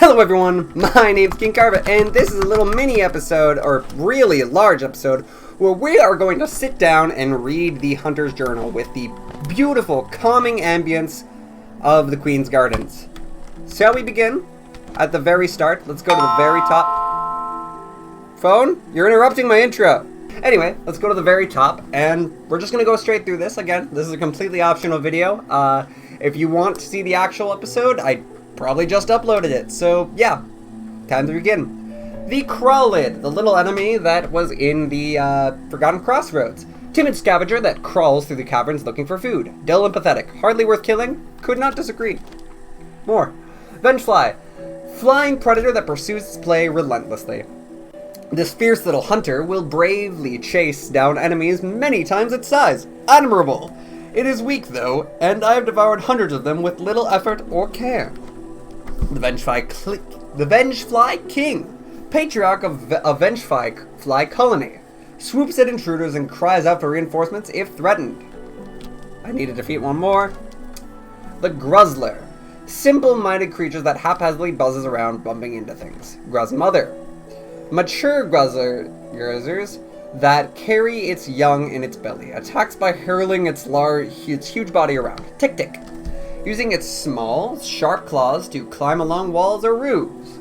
Hello everyone, my name's King Carpet, and this is a little mini episode, or really a large episode, where we are going to sit down and read the Hunter's Journal with the beautiful, calming ambience of the Queen's Gardens. Shall we begin? At the very start, let's go to the very top. Phone, you're interrupting my intro. Anyway, let's go to the very top, and we're just going to go straight through this. Again, this is a completely optional video. If you want to see the actual episode, I probably just uploaded it, so yeah, time to begin. The Crawlid, the little enemy that was in the Forgotten Crossroads. Timid scavenger that crawls through the caverns looking for food. Dull and pathetic, hardly worth killing, could not disagree. More. Vengefly, flying predator that pursues its prey relentlessly. This fierce little hunter will bravely chase down enemies many times its size. Admirable! It is weak though, and I have devoured hundreds of them with little effort or care. The Vengefly King, patriarch of a Vengefly colony, swoops at intruders and cries out for reinforcements if threatened. I need to defeat one more. The Gruzzler, simple-minded creatures that haphazardly buzzes around bumping into things. Mother, mature Gruzzlers that carry its young in its belly, attacks by hurling its huge body around. Tick, using its small, sharp claws to climb along walls or roofs.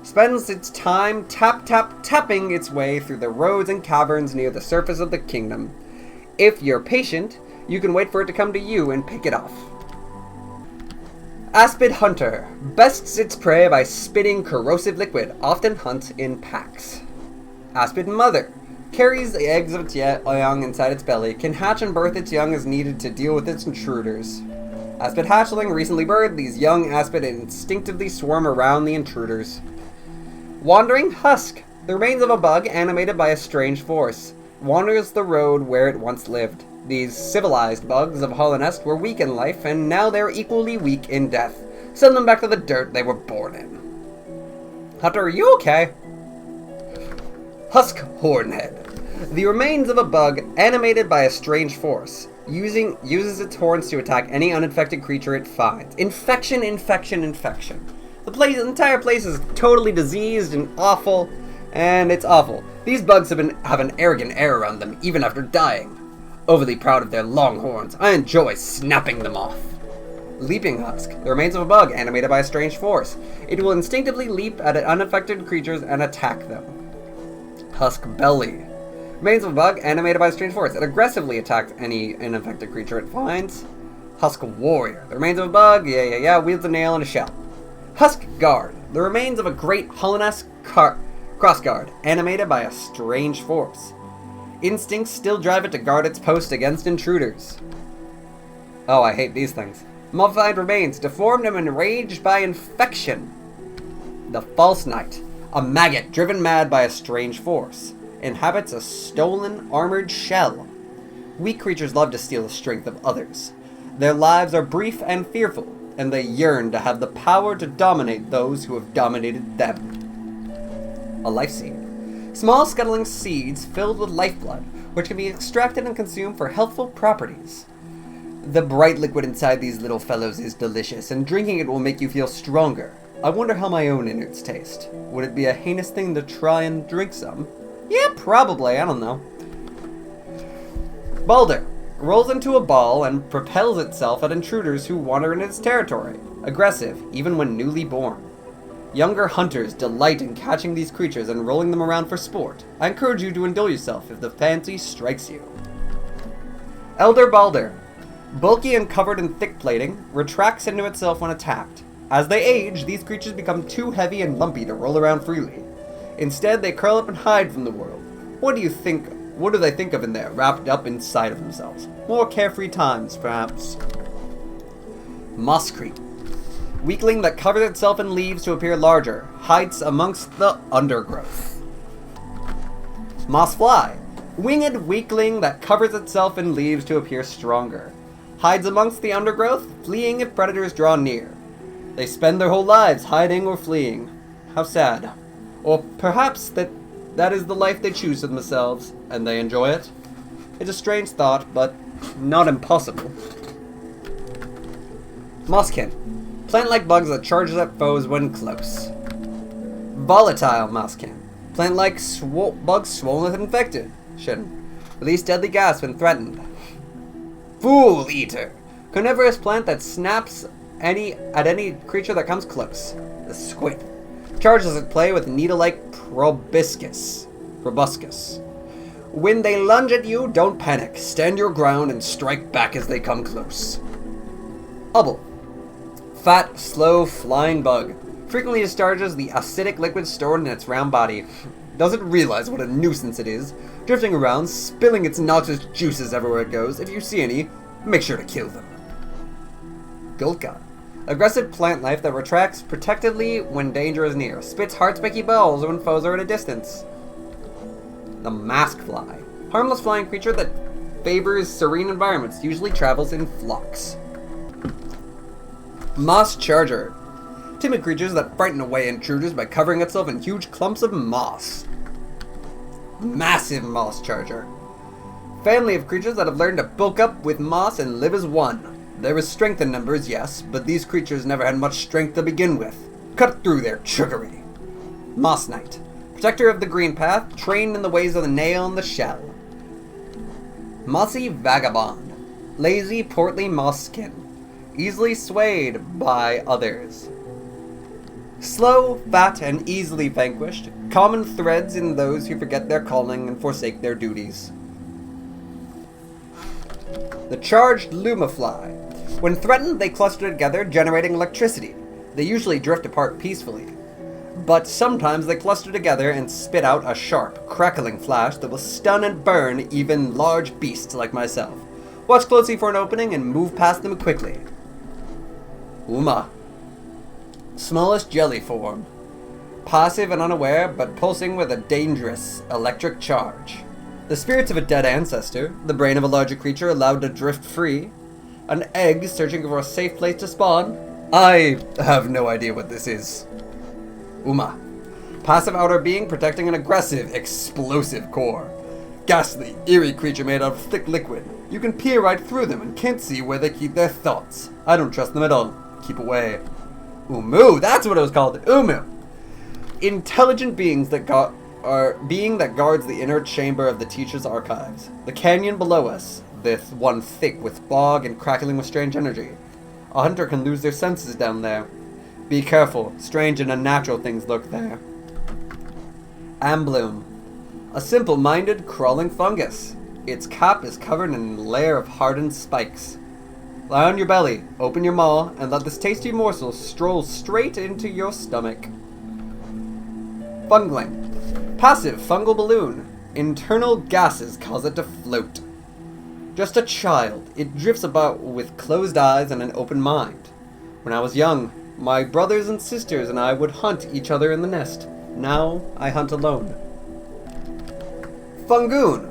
Spends its time tapping its way through the roads and caverns near the surface of the kingdom. If you're patient, you can wait for it to come to you and pick it off. Aspid Hunter bests its prey by spitting corrosive liquid, often hunts in packs. Aspid Mother carries the eggs of its young inside its belly, can hatch and birth its young as needed to deal with its intruders. Aspid hatchling recently birthed, these young aspid instinctively swarm around the intruders. Wandering Husk, the remains of a bug animated by a strange force, wanders the road where it once lived. These civilized bugs of Holland-Est were weak in life, and now they're equally weak in death. Send them back to the dirt they were born in. Hunter, are you okay? Husk Hornhead, the remains of a bug animated by a strange force. Uses its horns to attack any uninfected creature it finds. Infection. The entire place is totally diseased and awful, and it's awful. These bugs have an arrogant air around them, even after dying. Overly proud of their long horns, I enjoy snapping them off. Leaping Husk, the remains of a bug animated by a strange force. It will instinctively leap at unaffected creatures and attack them. Husk Belly, remains of a bug animated by a strange force. It aggressively attacks any unaffected creature it finds. Husk Warrior, the remains of a bug, wields a nail and a shell. Husk Guard, the remains of a great Holland-Est crossguard, animated by a strange force. Instincts still drive it to guard its post against intruders. Oh, I hate these things. Mummified remains, deformed and enraged by infection. The False Knight, a maggot driven mad by a strange force, inhabits a stolen, armored shell. Weak creatures love to steal the strength of others. Their lives are brief and fearful, and they yearn to have the power to dominate those who have dominated them. A life seed. Small scuttling seeds filled with lifeblood, which can be extracted and consumed for healthful properties. The bright liquid inside these little fellows is delicious, and drinking it will make you feel stronger. I wonder how my own innards taste. Would it be a heinous thing to try and drink some? Yeah, probably, I don't know. Balder rolls into a ball and propels itself at intruders who wander in its territory. Aggressive, even when newly born. Younger hunters delight in catching these creatures and rolling them around for sport. I encourage you to indulge yourself if the fancy strikes you. Elder Balder, bulky and covered in thick plating, retracts into itself when attacked. As they age, these creatures become too heavy and lumpy to roll around freely. Instead, they curl up and hide from the world. What do they think of in there, wrapped up inside of themselves? More carefree times, perhaps. Mosscreep, weakling that covers itself in leaves to appear larger, hides amongst the undergrowth. Mossfly, winged weakling that covers itself in leaves to appear stronger, hides amongst the undergrowth, fleeing if predators draw near. They spend their whole lives hiding or fleeing. How sad. Or perhaps that is the life they choose for themselves, and they enjoy it. It's a strange thought, but not impossible. Mosskin, Plant-like bugs that charges at foes when close. Volatile mosskin. Plant-like bugs swollen with infection. Release deadly gas when threatened. Fool Eater. Carnivorous plant that snaps at any creature that comes close. The squid. Charges at play with needle-like proboscis. When they lunge at you, don't panic. Stand your ground and strike back as they come close. Ubble. Fat, slow, flying bug. Frequently discharges the acidic liquid stored in its round body. Doesn't realize what a nuisance it is. Drifting around, spilling its noxious juices everywhere it goes. If you see any, make sure to kill them. Gulka. Aggressive plant life that retracts protectively when danger is near. Spits heart-spiky balls when foes are at a distance. The mask fly. Harmless flying creature that favors serene environments. Usually travels in flocks. Moss charger. Timid creatures that frighten away intruders by covering itself in huge clumps of moss. Massive moss charger. Family of creatures that have learned to bulk up with moss and live as one. There is strength in numbers, yes, but these creatures never had much strength to begin with. Cut through their trickery. Moss Knight. Protector of the green path, trained in the ways of the nail and the shell. Mossy vagabond. Lazy, portly moss skin. Easily swayed by others. Slow, fat, and easily vanquished. Common threads in those who forget their calling and forsake their duties. The charged lumafly. When threatened, they cluster together, generating electricity. They usually drift apart peacefully. But sometimes they cluster together and spit out a sharp, crackling flash that will stun and burn even large beasts like myself. Watch closely for an opening and move past them quickly. Uma. Smallest jelly form. Passive and unaware, but pulsing with a dangerous electric charge. The spirits of a dead ancestor, the brain of a larger creature allowed to drift free, an egg searching for a safe place to spawn. I have no idea what this is. Uma. Passive outer being protecting an aggressive, explosive core. Ghastly, eerie creature made out of thick liquid. You can peer right through them and can't see where they keep their thoughts. I don't trust them at all. Keep away. Umu, that's what it was called. Umu. Intelligent beings that guards the inner chamber of the teacher's archives. The canyon below us, this one thick with fog and crackling with strange energy. A hunter can lose their senses down there. Be careful, strange and unnatural things lurk there. Ambloom. A simple-minded, crawling fungus. Its cap is covered in a layer of hardened spikes. Lie on your belly, open your maw, and let this tasty morsel stroll straight into your stomach. Fungling. Passive fungal balloon. Internal gases cause it to float. Just a child, it drifts about with closed eyes and an open mind. When I was young, my brothers and sisters and I would hunt each other in the nest. Now, I hunt alone. Fungoon.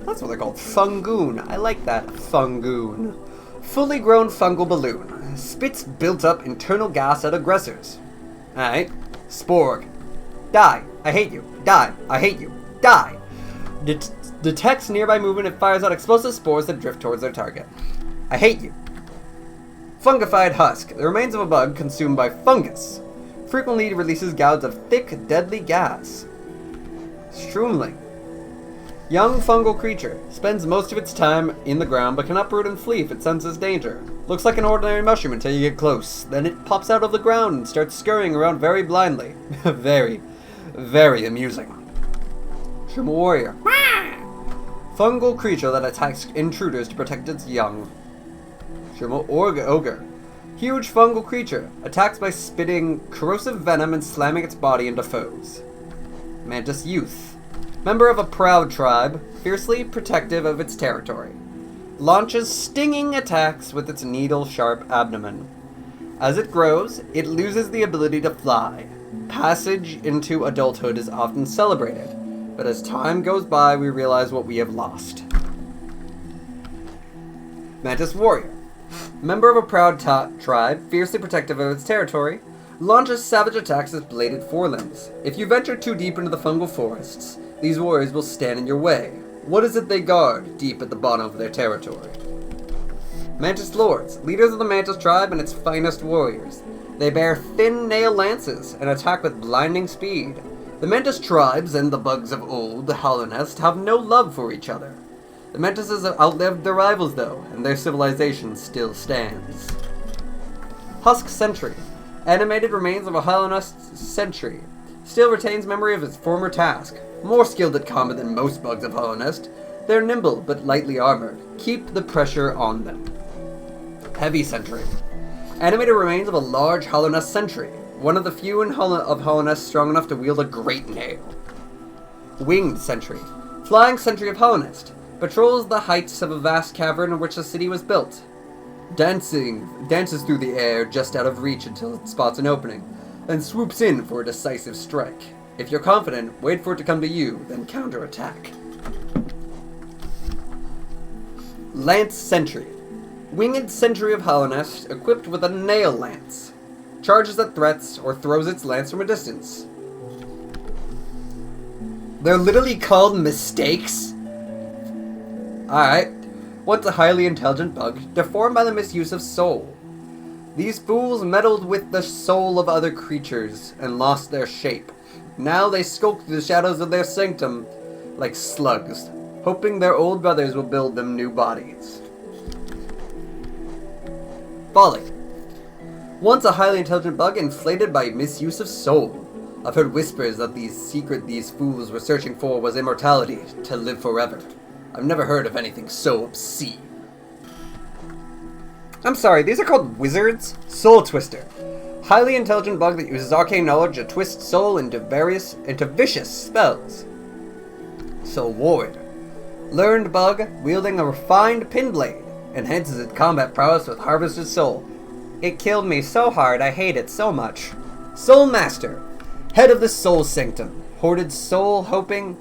That's what they're called. Fungoon. I like that. Fungoon. Fully grown fungal balloon. Spits built-up internal gas at aggressors. Alright. Sporg. Die. I hate you. Die. I hate you. Die. Detects nearby movement and fires out explosive spores that drift towards their target. I hate you. Fungified Husk. The remains of a bug consumed by fungus. Frequently releases gouts of thick, deadly gas. Stroomling. Young fungal creature. Spends most of its time in the ground but can uproot and flee if it senses danger. Looks like an ordinary mushroom until you get close. Then it pops out of the ground and starts scurrying around very blindly. Very, very amusing. Mantis Warrior. Fungal creature that attacks intruders to protect its young. Ogre. Huge fungal creature. Attacks by spitting corrosive venom and slamming its body into foes. Mantis Youth. Member of a proud tribe, fiercely protective of its territory. Launches stinging attacks with its needle-sharp abdomen. As it grows, it loses the ability to fly. Passage into adulthood is often celebrated, but as time goes by, we realize what we have lost. Mantis Warrior. Member of a proud tribe, fiercely protective of its territory, launches savage attacks with bladed forelimbs. If you venture too deep into the fungal forests, these warriors will stand in your way. What is it they guard deep at the bottom of their territory? Mantis Lords, leaders of the Mantis tribe and its finest warriors. They bear thin nail lances and attack with blinding speed. The Mantis tribes and the bugs of old, the Hollow Nest, have no love for each other. The Mantises have outlived their rivals though, and their civilization still stands. Husk Sentry. Animated remains of a Hollow Nest sentry. Still retains memory of its former task. More skilled at combat than most bugs of Hollow Nest. They're nimble but lightly armored. Keep the pressure on them. Heavy Sentry. Animated remains of a large Hollow Nest sentry. One of the few of Hollow Nest strong enough to wield a great nail. Winged Sentry. Flying Sentry of Hollow Nest. Patrols the heights of a vast cavern in which the city was built. Dances through the air just out of reach until it spots an opening, then swoops in for a decisive strike. If you're confident, wait for it to come to you, then counterattack. Lance Sentry. Winged Sentry of Hollow Nest, equipped with a nail lance. Charges at threats or throws its lance from a distance. They're literally called mistakes? Alright. Once a highly intelligent bug, deformed by the misuse of soul. These fools meddled with the soul of other creatures and lost their shape. Now they skulk through the shadows of their sanctum like slugs, hoping their old brothers will build them new bodies. Folly. Once a highly intelligent bug inflated by misuse of soul. I've heard whispers that the secret these fools were searching for was immortality, to live forever. I've never heard of anything so obscene. I'm sorry, these are called wizards? Soul Twister. Highly intelligent bug that uses arcane knowledge to twist soul into vicious spells. Soul Warrior. Learned bug wielding a refined pin blade. Enhances its combat prowess with harvested soul. It killed me so hard, I hate it so much. Soul Master. Head of the Soul Sanctum. Hoarded soul hoping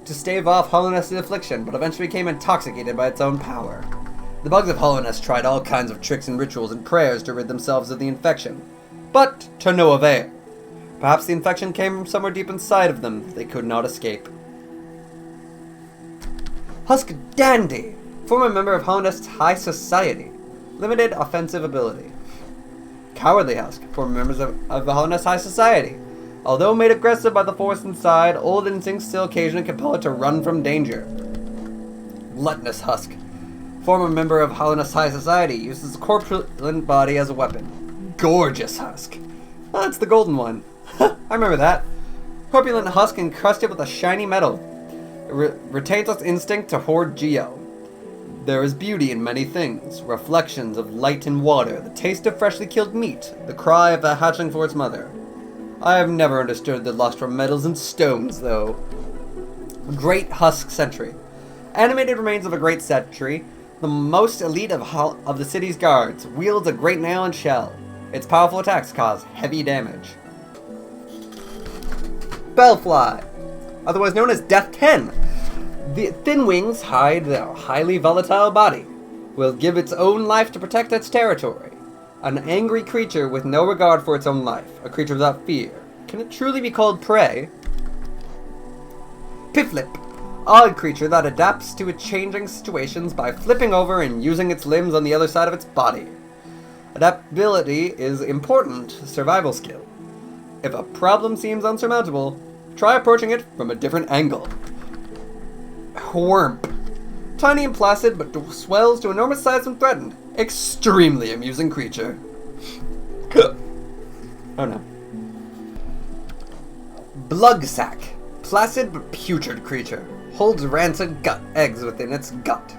to stave off Hollow Nest's affliction, but eventually became intoxicated by its own power. The bugs of Hollow Nest tried all kinds of tricks and rituals and prayers to rid themselves of the infection, but to no avail. Perhaps the infection came from somewhere deep inside of them they could not escape. Husk Dandy, former member of Hollow Nest's High Society, limited offensive ability. Cowardly Husk, former members of the Hollow Nest High Society. Although made aggressive by the force inside, old instincts still occasionally compel it to run from danger. Gluttonous Husk, former member of Hollow Nest High Society, uses a corpulent body as a weapon. Gorgeous Husk. Oh, that's the golden one. I remember that. Corpulent Husk encrusted with a shiny metal. It retains its instinct to hoard geo. There is beauty in many things. Reflections of light and water, the taste of freshly killed meat, the cry of a hatchling for its mother. I have never understood the lust for metals and stones, though. Great Husk Sentry. Animated remains of a great sentry, the most elite of the city's guards, wields a great nail and shell. Its powerful attacks cause heavy damage. Bellfly, otherwise known as Death 10. The thin wings hide the highly volatile body. Will give its own life to protect its territory. An angry creature with no regard for its own life. A creature without fear. Can it truly be called prey? Piflip. Odd creature that adapts to its changing situations by flipping over and using its limbs on the other side of its body. Adaptability is important survival skill. If a problem seems unsurmountable, try approaching it from a different angle. Whormp. Tiny and placid, but swells to enormous size when threatened. Extremely amusing creature. Oh no. Blugsack. Placid but putrid creature. Holds rancid eggs within its gut.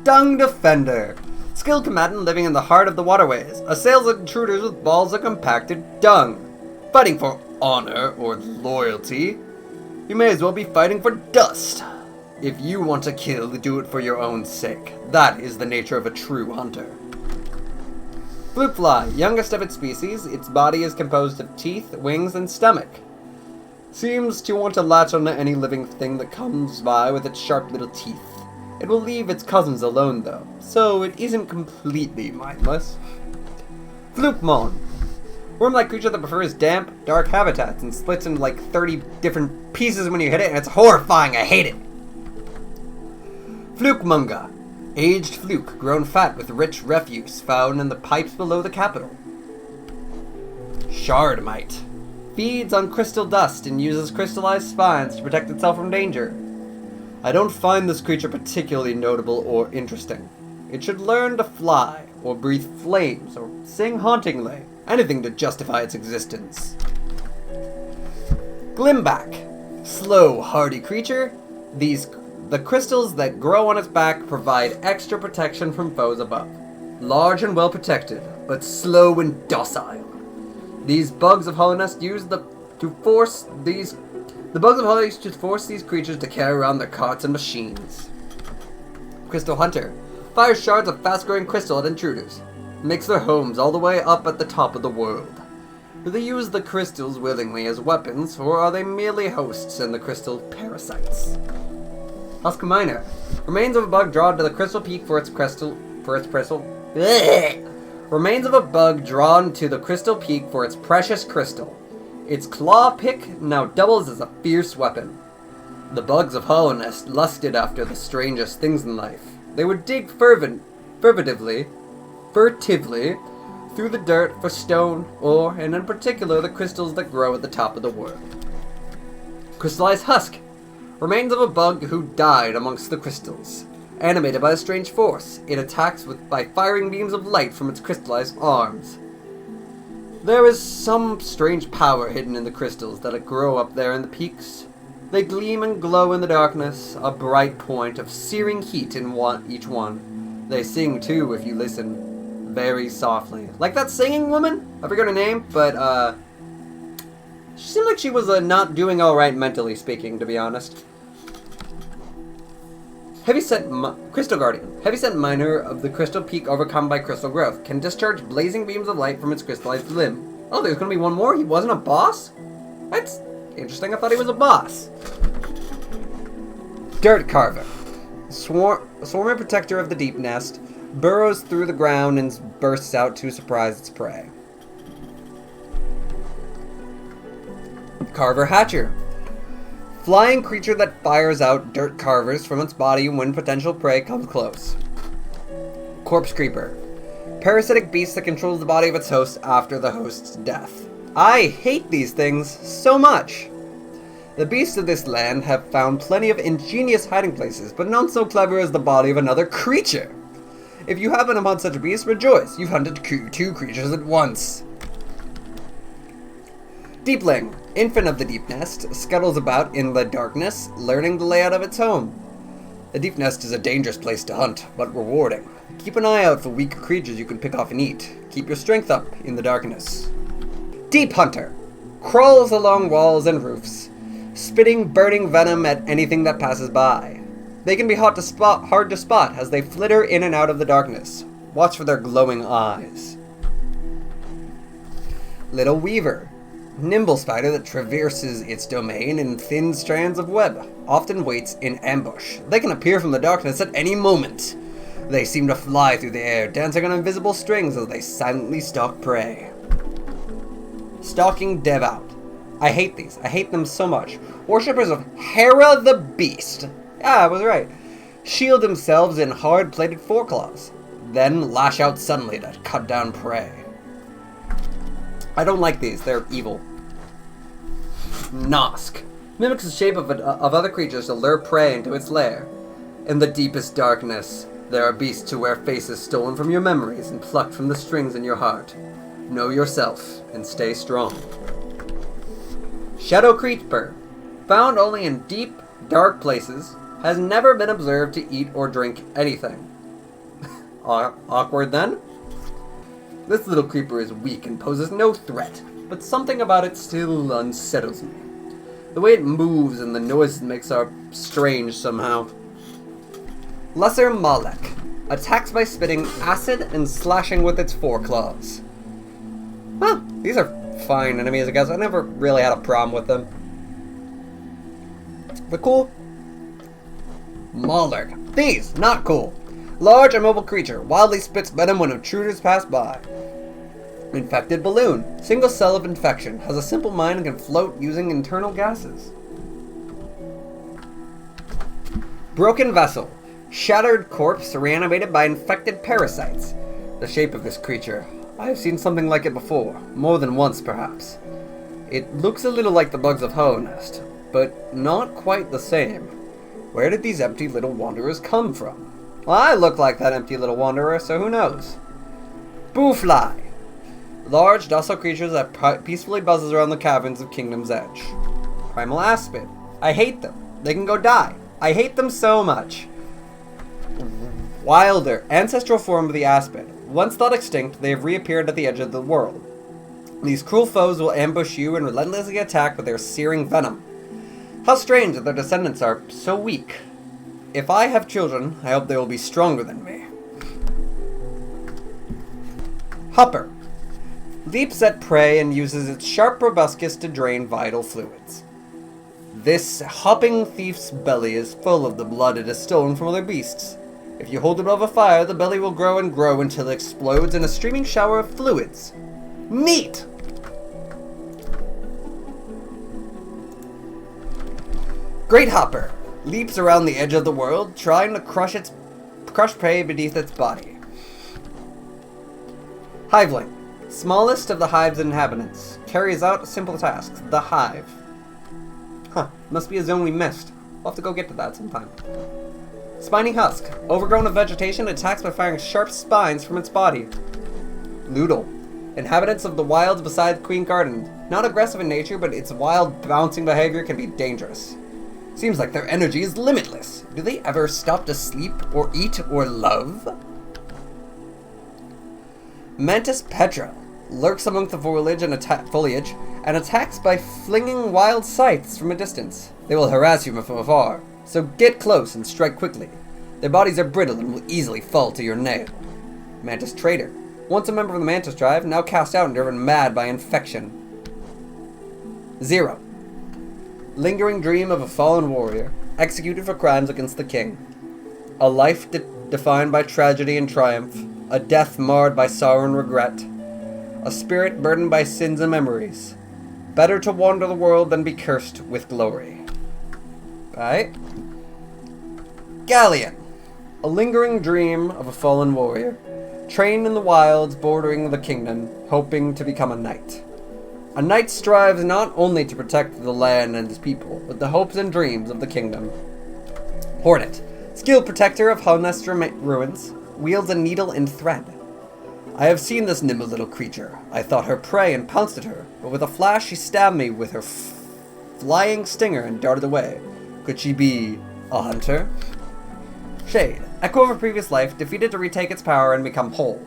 Dung Defender. Skilled combatant living in the heart of the waterways. Assails intruders with balls of compacted dung. Fighting for honor or loyalty. You may as well be fighting for dust. If you want to kill, do it for your own sake. That is the nature of a true hunter. Flute fly, youngest of its species, its body is composed of teeth, wings, and stomach. Seems to want to latch onto any living thing that comes by with its sharp little teeth. It will leave its cousins alone though, so it isn't completely mindless. Flukemon. Worm-like creature that prefers damp, dark habitats and splits into like 30 different pieces when you hit it, and it's horrifying, I hate it! Flukemunga. Aged fluke, grown fat with rich refuse found in the pipes below the capital. Shard mite. Feeds on crystal dust and uses crystallized spines to protect itself from danger. I don't find this creature particularly notable or interesting. It should learn to fly, or breathe flames, or sing hauntingly. Anything to justify its existence. Glimbac. Slow, hardy creature. The crystals that grow on its back provide extra protection from foes above. Large and well protected, but slow and docile. These bugs of hollowness force these creatures to carry around their carts and machines. Crystal Hunter. Fires shards of fast-growing crystal at intruders. Makes their homes all the way up at the top of the world. Do they use the crystals willingly as weapons, or are they merely hosts in the crystal parasites? Husk Miner. Remains of a bug drawn to the crystal peak for its crystal. Remains of a bug drawn to the crystal peak for its precious crystal. Its claw pick now doubles as a fierce weapon. The bugs of Hollownest lusted after the strangest things in life. They would dig furtively through the dirt for stone, or, and in particular, the crystals that grow at the top of the world. Crystallized Husk. Remains of a bug who died amongst the crystals. Animated by a strange force, it attacks by firing beams of light from its crystallized arms. There is some strange power hidden in the crystals that grow up there in the peaks. They gleam and glow in the darkness, a bright point of searing heat in each one. They sing too if you listen very softly. Like that singing woman? I forget her name, but she seemed like she was not doing alright mentally speaking, to be honest. Crystal Guardian. Heavyset miner of the crystal peak overcome by crystal growth. Can discharge blazing beams of light from its crystallized limb. Oh, there's gonna be one more? He wasn't a boss? That's interesting. I thought he was a boss. Dirt Carver. Swarming protector of the deep nest. Burrows through the ground and bursts out to surprise its prey. Carver Hatcher. Flying creature that fires out dirt carvers from its body when potential prey comes close. Corpse Creeper. Parasitic beast that controls the body of its host after the host's death. I hate these things so much. The beasts of this land have found plenty of ingenious hiding places, but none so clever as the body of another creature. If you happen upon such a beast, rejoice. You've hunted two creatures at once. Deepling. Infant of the deep nest, scuttles about in the darkness, learning the layout of its home. The deep nest is a dangerous place to hunt, but rewarding. Keep an eye out for weak creatures you can pick off and eat. Keep your strength up in the darkness. Deep Hunter. Crawls along walls and roofs, spitting burning venom at anything that passes by. They can be hard to spot as they flitter in and out of the darkness. Watch for their glowing eyes. Little Weaver. Nimble spider that traverses its domain in thin strands of web, often waits in ambush. They can appear from the darkness at any moment. They seem to fly through the air, dancing on invisible strings as they silently stalk prey. Stalking Devout. I hate these. I hate them so much. Worshippers of Hera the Beast. Yeah, I was right. Shield themselves in hard-plated foreclaws, then lash out suddenly to cut down prey. I don't like these. They're evil. Nosk. Mimics the shape of other creatures to lure prey into its lair. In the deepest darkness, there are beasts who wear faces stolen from your memories and plucked from the strings in your heart. Know yourself and stay strong. Shadow Creeper. Found only in deep, dark places, has never been observed to eat or drink anything. Awkward then? This little creeper is weak and poses no threat, but something about it still unsettles me. The way it moves and the noise it makes are strange somehow. Lesser Malek. Attacks by spitting acid and slashing with its foreclaws. Well, these are fine enemies, I guess. I never really had a problem with them. But cool. Malek. These, not cool. Large immobile creature, wildly spits venom when intruders pass by. Infected Balloon. Single cell of infection. Has a simple mind and can float using internal gases. Broken Vessel. Shattered corpse reanimated by infected parasites. The shape of this creature. I have seen something like it before, more than once perhaps. It looks a little like the bugs of Hoenest, but not quite the same. Where did these empty little wanderers come from? Well, I look like that empty little wanderer, so who knows? Boofly. Large, docile creatures that peacefully buzzes around the caverns of Kingdom's Edge. Primal Aspid. I hate them. They can go die. I hate them so much. Wilder. Ancestral form of the Aspid. Once thought extinct, they have reappeared at the edge of the world. These cruel foes will ambush you and relentlessly attack with their searing venom. How strange that their descendants are so weak. If I have children, I hope they will be stronger than me. Hopper. Leaps at prey and uses its sharp proboscis to drain vital fluids. This hopping thief's belly is full of the blood it has stolen from other beasts. If you hold it over fire, the belly will grow and grow until it explodes in a streaming shower of fluids. Neat! Great Hopper leaps around the edge of the world, trying to crush prey beneath its body. Hiveling. Smallest of the hive's inhabitants. Carries out a simple task. The hive. Huh. Must be a zone we missed. We'll have to go get to that sometime. Spiny Husk. Overgrown with vegetation, attacks by firing sharp spines from its body. Noodle. Inhabitants of the wilds beside Queen Garden. Not aggressive in nature, but its wild, bouncing behavior can be dangerous. Seems like their energy is limitless. Do they ever stop to sleep, or eat, or love? Mantis Petra. Lurks among the foliage and attacks by flinging wild scythes from a distance. They will harass you from afar, so get close and strike quickly. Their bodies are brittle and will easily fall to your nail. Mantis Trader. Once a member of the Mantis tribe, now cast out and driven mad by infection. Zero. Lingering dream of a fallen warrior, executed for crimes against the king. A life defined by tragedy and triumph, a death marred by sorrow and regret, a spirit burdened by sins and memories. Better to wander the world than be cursed with glory. Right? Galleon. A lingering dream of a fallen warrior, trained in the wilds bordering the kingdom, hoping to become a knight. A knight strives not only to protect the land and its people, but the hopes and dreams of the kingdom. Hornet. Skilled protector of Hoenest ruins, wields a needle and thread. I have seen this nimble little creature. I thought her prey and pounced at her, but with a flash she stabbed me with her flying stinger and darted away. Could she be a hunter? Shade. Echo of a previous life, defeated to retake its power and become whole.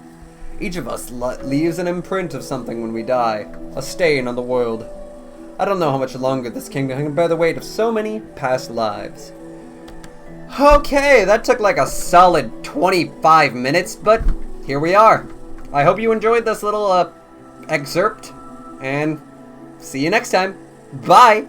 Each of us leaves an imprint of something when we die, a stain on the world. I don't know how much longer this kingdom can bear the weight of so many past lives. Okay, that took like a solid 25 minutes, but here we are. I hope you enjoyed this little excerpt, and see you next time. Bye!